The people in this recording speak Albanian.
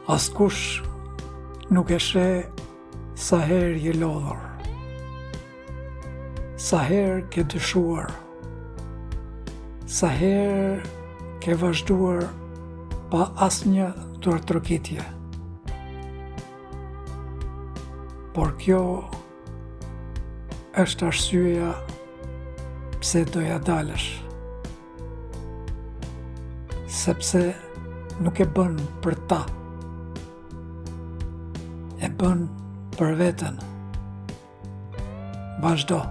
Askush nuk e sheh sa herë je lodhur, sa herë ke dyshuar, sa herë ke vazhduar pa asnjë duartrokitje. Por kjo është arsyeja pse doja dalësh, sepse nuk e bën për ta, e bën për veten. Vazhdo.